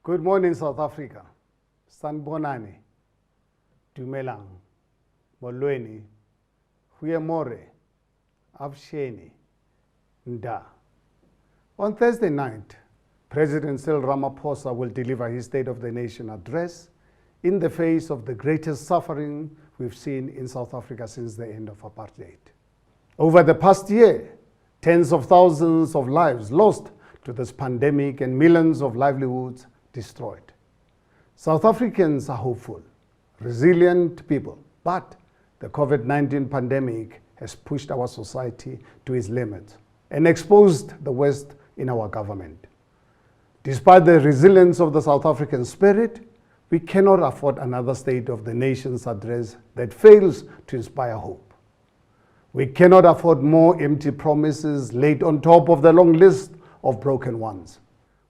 Good morning, South Africa. Sanbonani, Dumelang, Molweni, Huyemore, Avsheni, Nda. On Thursday night, President Cyril Ramaphosa will deliver his State of the Nation address in the face of the greatest suffering we've seen in South Africa since the end of apartheid. Over the past year, tens of thousands of lives lost to this pandemic and millions of livelihoods destroyed. South Africans are hopeful, resilient people, but the COVID-19 pandemic has pushed our society to its limits and exposed the West in our government. Despite the resilience of the South African spirit, we cannot afford another State of the Nation's address that fails to inspire hope. We cannot afford more empty promises laid on top of the long list of broken ones.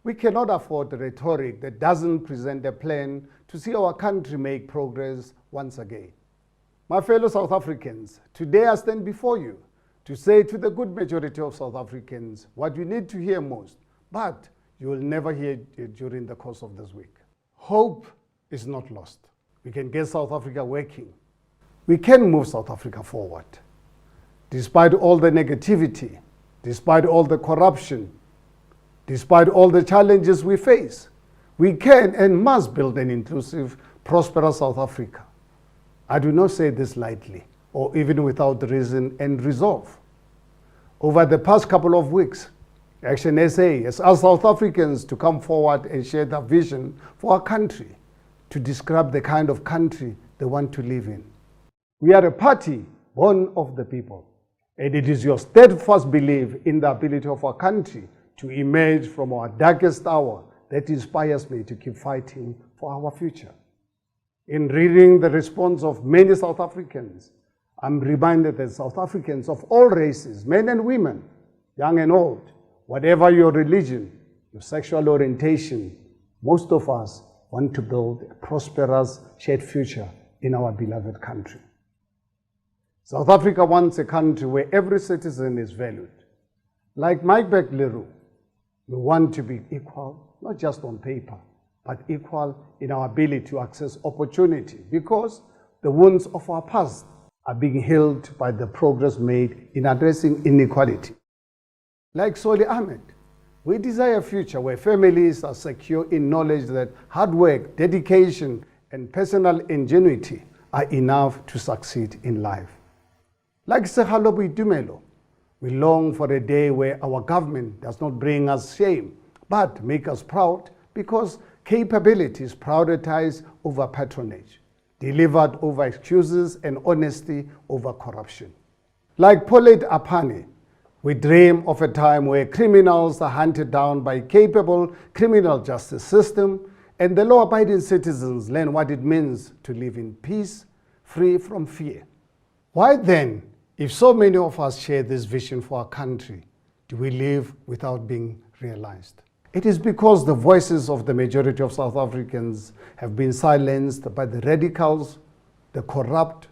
We cannot afford rhetoric that doesn't present a plan to see our country make progress once again. My fellow South Africans, today I stand before you to say to the good majority of South Africans what you need to hear most, but you will never hear it during the course of this week. Hope is not lost. We can get South Africa working. We can move South Africa forward. Despite all the negativity, despite all the corruption, despite all the challenges we face, we can and must build an inclusive, prosperous South Africa. I do not say this lightly, or even without reason and resolve. Over the past couple of weeks, Action SA has asked South Africans to come forward and share their vision for our country, to describe the kind of country they want to live in. We are a party born of the people, and it is your steadfast belief in the ability of our country to emerge from our darkest hour that inspires me to keep fighting for our future. In reading the response of many South Africans, I'm reminded that South Africans of all races, men and women, young and old, whatever your religion, your sexual orientation, most of us want to build a prosperous, shared future in our beloved country. South Africa wants a country where every citizen is valued. Like Mike Leroux, we want to be equal, not just on paper, but equal in our ability to access opportunity, because the wounds of our past are being healed by the progress made in addressing inequality. Like Soli Ahmed, we desire a future where families are secure in knowledge that hard work, dedication, and personal ingenuity are enough to succeed in life. Like Sekgalobo Itumelo, we long for a day where our government does not bring us shame, but make us proud, because capability is prioritized over patronage, delivered over excuses, and honesty over corruption. Like Paulette Apane, we dream of a time where criminals are hunted down by a capable criminal justice system, and the law-abiding citizens learn what it means to live in peace, free from fear. Why then, if so many of us share this vision for our country, do we live without being realized? It is because the voices of the majority of South Africans have been silenced by the radicals, the corrupt,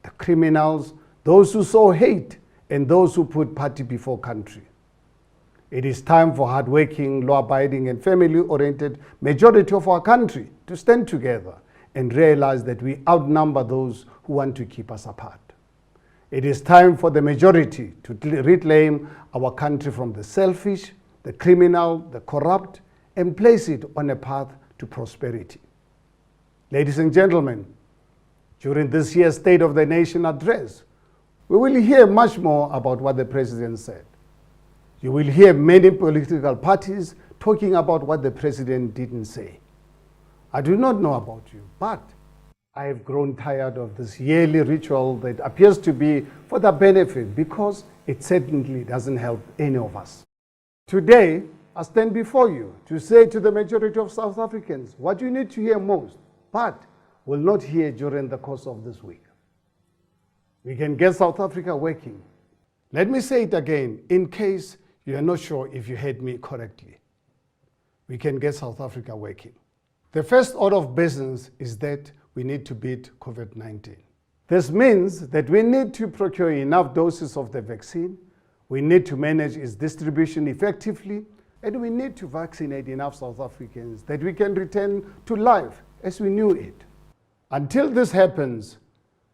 the criminals, those who sow hate, and those who put party before country. It is time for hardworking, law-abiding, and family-oriented majority of our country to stand together and realize that we outnumber those who want to keep us apart. It is time for the majority to reclaim our country from the selfish, the criminal, the corrupt, and place it on a path to prosperity. Ladies and gentlemen, during this year's State of the Nation address, we will hear much more about what the President said. You will hear many political parties talking about what the President didn't say. I do not know about you, but I have grown tired of this yearly ritual that appears to be for the benefit, because it certainly doesn't help any of us. Today, I stand before you to say to the majority of South Africans what you need to hear most, but will not hear during the course of this week. We can get South Africa working. Let me say it again, in case you are not sure if you heard me correctly. We can get South Africa working. The first order of business is that we need to beat COVID-19. This means that we need to procure enough doses of the vaccine, we need to manage its distribution effectively, And we need to vaccinate enough South Africans that we can return to life as we knew it. Until this happens,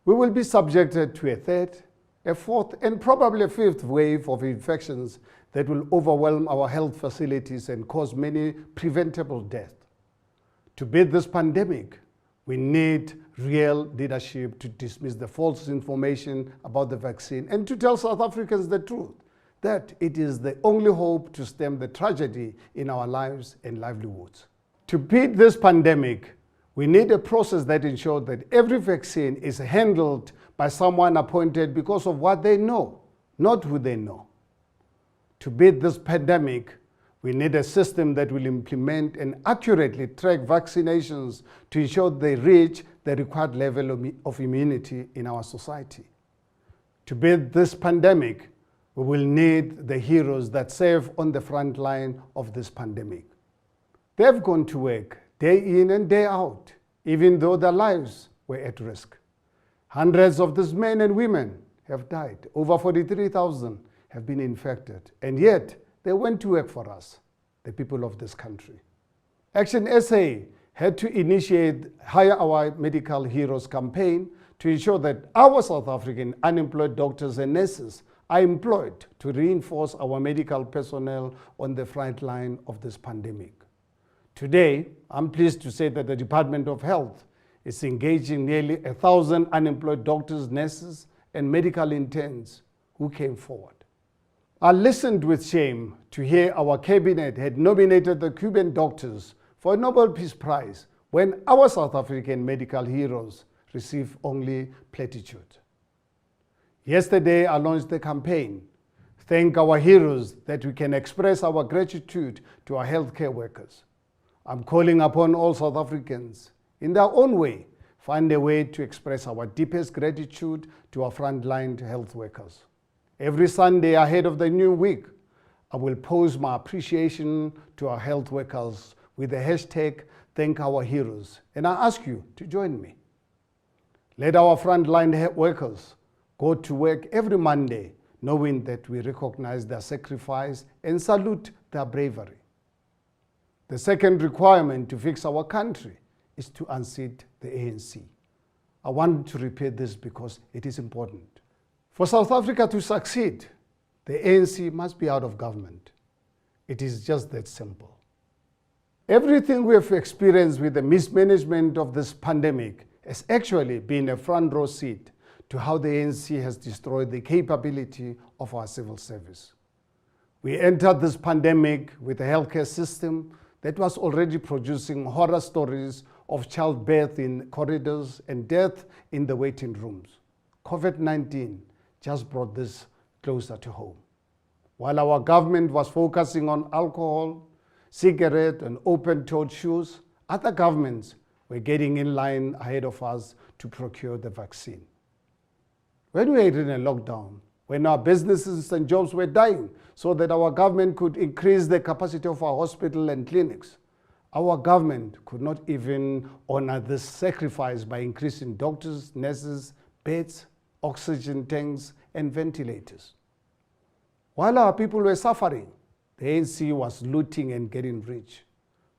we will be subjected to a third, a fourth, and probably a fifth wave of infections that will overwhelm our health facilities and cause many preventable deaths. To beat this pandemic, we need real leadership to dismiss the false information about the vaccine and to tell South Africans the truth, that it is the only hope to stem the tragedy in our lives and livelihoods. To beat this pandemic, we need a process that ensures that every vaccine is handled by someone appointed because of what they know, not who they know. To beat this pandemic, we need a system that will implement and accurately track vaccinations to ensure they reach the required level of immunity in our society. To beat this pandemic, we will need the heroes that serve on the front line of this pandemic. They've gone to work day in and day out, even though their lives were at risk. Hundreds of these men and women have died. Over 43,000 have been infected, and yet they went to work for us, the people of this country. Action SA had to initiate Hire Our Medical Heroes campaign to ensure that our South African unemployed doctors and nurses are employed to reinforce our medical personnel on the front line of this pandemic. Today, I'm pleased to say that the Department of Health is engaging nearly 1,000 unemployed doctors, nurses, and medical interns who came forward. I listened with shame to hear our cabinet had nominated the Cuban doctors for a Nobel Peace Prize when our South African medical heroes receive only platitude. Yesterday, I launched the campaign, Thank Our Heroes, that we can express our gratitude to our healthcare workers. I'm calling upon all South Africans, in their own way, find a way to express our deepest gratitude to our frontline health workers. Every Sunday ahead of the new week, I will post my appreciation to our health workers with the hashtag Thank Our Heroes, and I ask you to join me. Let our frontline workers go to work every Monday knowing that we recognize their sacrifice and salute their bravery. The second requirement to fix our country is to unseat the ANC. I want to repeat this because it is important. For South Africa to succeed, the ANC must be out of government. It is just that simple. Everything we have experienced with the mismanagement of this pandemic has actually been a front row seat to how the ANC has destroyed the capability of our civil service. We entered this pandemic with a healthcare system that was already producing horror stories of childbirth in corridors and death in the waiting rooms. COVID-19 just brought this closer to home. While our government was focusing on alcohol, cigarette, and open-toed shoes, other governments were getting in line ahead of us to procure the vaccine. When we were in a lockdown, when our businesses and jobs were dying so that our government could increase the capacity of our hospital and clinics, our government could not even honor this sacrifice by increasing doctors, nurses, beds, oxygen tanks, and ventilators. While our people were suffering, the ANC was looting and getting rich.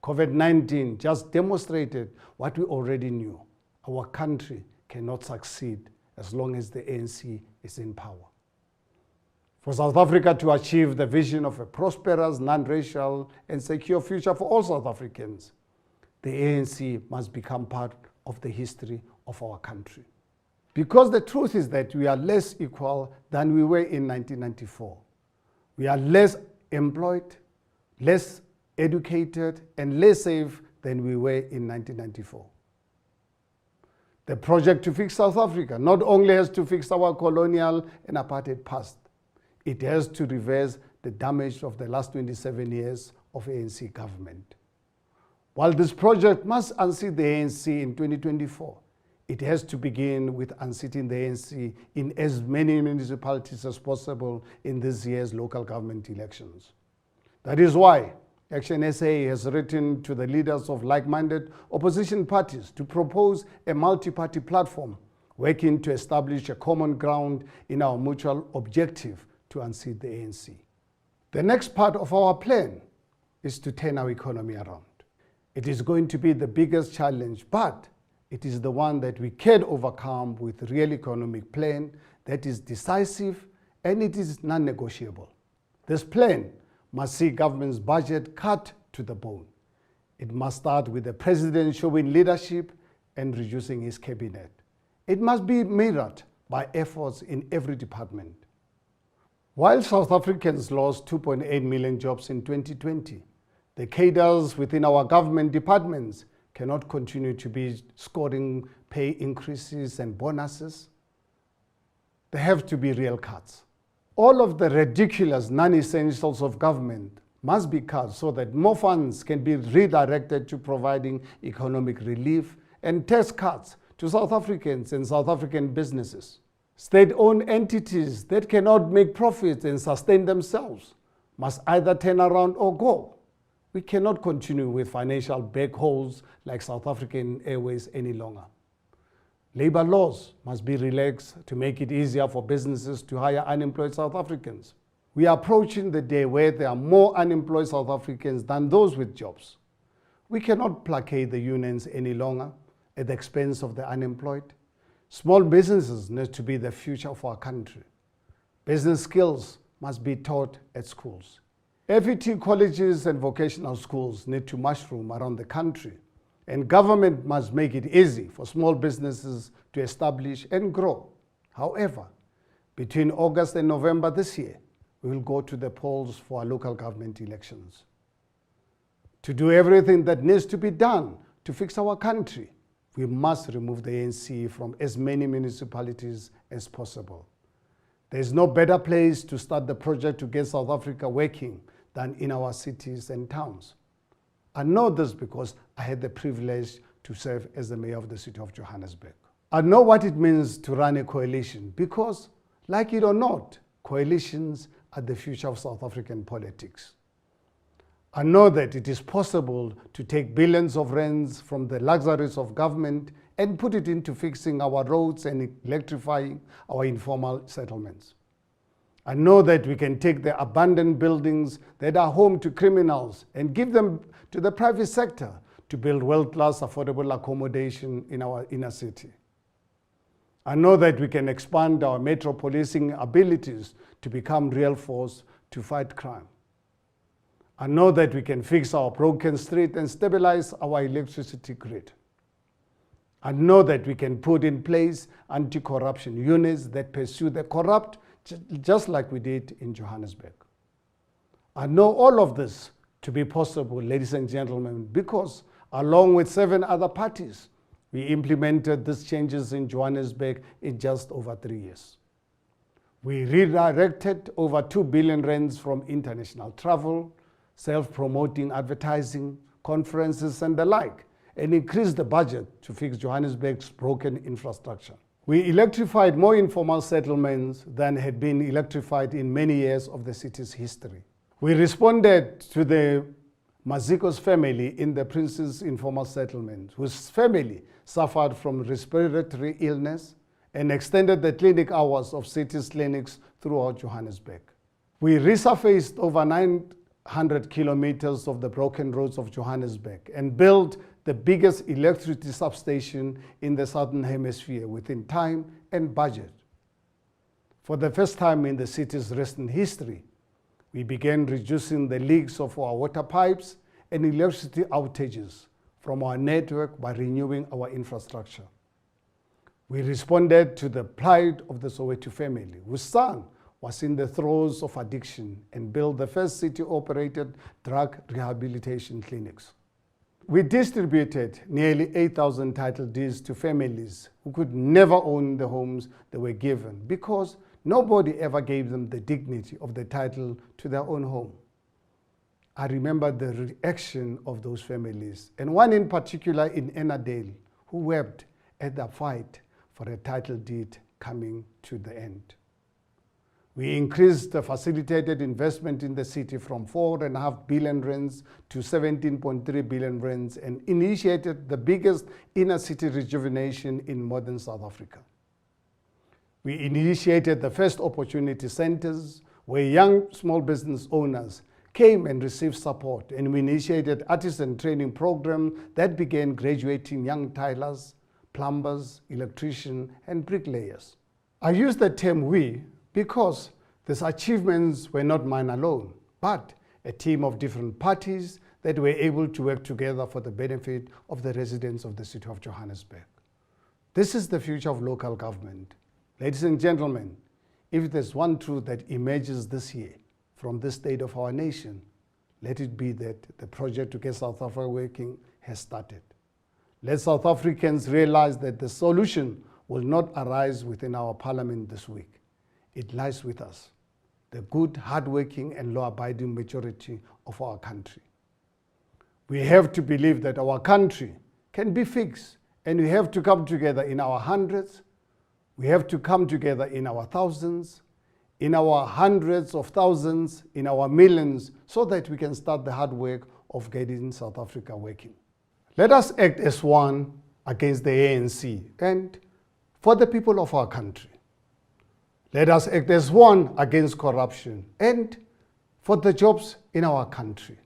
COVID-19 just demonstrated what we already knew. Our country cannot succeed as long as the ANC is in power. For South Africa to achieve the vision of a prosperous, non-racial, and secure future for all South Africans, the ANC must become part of the history of our country. Because the truth is that we are less equal than we were in 1994. We are less employed, less educated, and less safe than we were in 1994. The project to fix South Africa not only has to fix our colonial and apartheid past, it has to reverse the damage of the last 27 years of ANC government. While this project must unseat the ANC in 2024, it has to begin with unseating the ANC in as many municipalities as possible in this year's local government elections. That is why Action SA has written to the leaders of like-minded opposition parties to propose a multi-party platform working to establish a common ground in our mutual objective to unseat the ANC. The next part of our plan is to turn our economy around. It is going to be the biggest challenge, but it is the one that we can overcome with a real economic plan that is decisive and it is non-negotiable. This plan must see government's budget cut to the bone. It must start with the president showing leadership and reducing his cabinet. It must be mirrored by efforts in every department. While South Africans lost 2.8 million jobs in 2020, the cadres within our government departments cannot continue to be scoring pay increases and bonuses. There have to be real cuts. All of the ridiculous non-essentials of government must be cut so that more funds can be redirected to providing economic relief and tax cuts to South Africans and South African businesses. State-owned entities that cannot make profits and sustain themselves must either turn around or go. We cannot continue with financial backholes like South African Airways any longer. Labor laws must be relaxed to make it easier for businesses to hire unemployed South Africans. We are approaching the day where there are more unemployed South Africans than those with jobs. We cannot placate the unions any longer at the expense of the unemployed. Small businesses need to be the future of our country. Business skills must be taught at schools. FET colleges and vocational schools need to mushroom around the country, and government must make it easy for small businesses to establish and grow. However, between August and November this year, we will go to the polls for our local government elections. To do everything that needs to be done to fix our country, we must remove the ANC from as many municipalities as possible. There is no better place to start the project to get South Africa working than in our cities and towns. I know this because I had the privilege to serve as the mayor of the city of Johannesburg. I know what it means to run a coalition because, like it or not, coalitions are the future of South African politics. I know that it is possible to take billions of rands from the luxuries of government and put it into fixing our roads and electrifying our informal settlements. I know that we can take the abandoned buildings that are home to criminals and give them to the private sector to build world-class affordable accommodation in our inner city. I know that we can expand our metro policing abilities to become real force to fight crime. I know that we can fix our broken street and stabilize our electricity grid. I know that we can put in place anti-corruption units that pursue the corrupt just like we did in Johannesburg. I know all of this to be possible, ladies and gentlemen, because along with 7 other parties, we implemented these changes in Johannesburg in just over 3 years. We redirected over 2 billion rands from international travel, self-promoting advertising, conferences and the like, and increased the budget to fix Johannesburg's broken infrastructure. We electrified more informal settlements than had been electrified in many years of the city's history. We responded to the Maziko's family in the Prince's informal settlement, whose family suffered from respiratory illness, and extended the clinic hours of city's clinics throughout Johannesburg. We resurfaced over 900 kilometers of the broken roads of Johannesburg and built the biggest electricity substation in the Southern Hemisphere within time and budget. For the first time in the city's recent history, we began reducing the leaks of our water pipes and electricity outages from our network by renewing our infrastructure. We responded to the plight of the Soweto family, whose son was in the throes of addiction, and built the first city-operated drug rehabilitation clinics. We distributed nearly 8,000 title deeds to families who could never own the homes they were given because nobody ever gave them the dignity of the title to their own home. I remember the reaction of those families, and one in particular in Ennerdale, who wept at the fight for a title deed coming to the end. We increased the facilitated investment in the city from 4.5 billion rands to 17.3 billion rands and initiated the biggest inner city rejuvenation in modern South Africa. We initiated the first opportunity centers where young small business owners came and received support, and we initiated artisan training program that began graduating young tilers, plumbers, electricians, and bricklayers. I use the term we because these achievements were not mine alone, but a team of different parties that were able to work together for the benefit of the residents of the city of Johannesburg. This is the future of local government. Ladies and gentlemen, if there's one truth that emerges this year from the state of our nation, let it be that the project to get South Africa working has started. Let South Africans realize that the solution will not arise within our parliament this week. It lies with us, the good, hardworking, and law-abiding majority of our country. We have to believe that our country can be fixed, and we have to come together in our hundreds, we have to come together in our thousands, in our hundreds of thousands, in our millions, so that we can start the hard work of getting South Africa working. Let us act as one against the ANC and for the people of our country. Let us act as one against corruption and for the jobs in our country.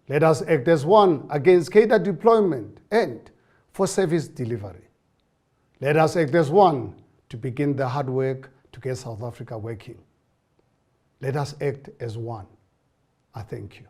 Let us act as one against cadre deployment and for service delivery. Let us act as one to begin the hard work to get South Africa working. Let us act as one. I thank you.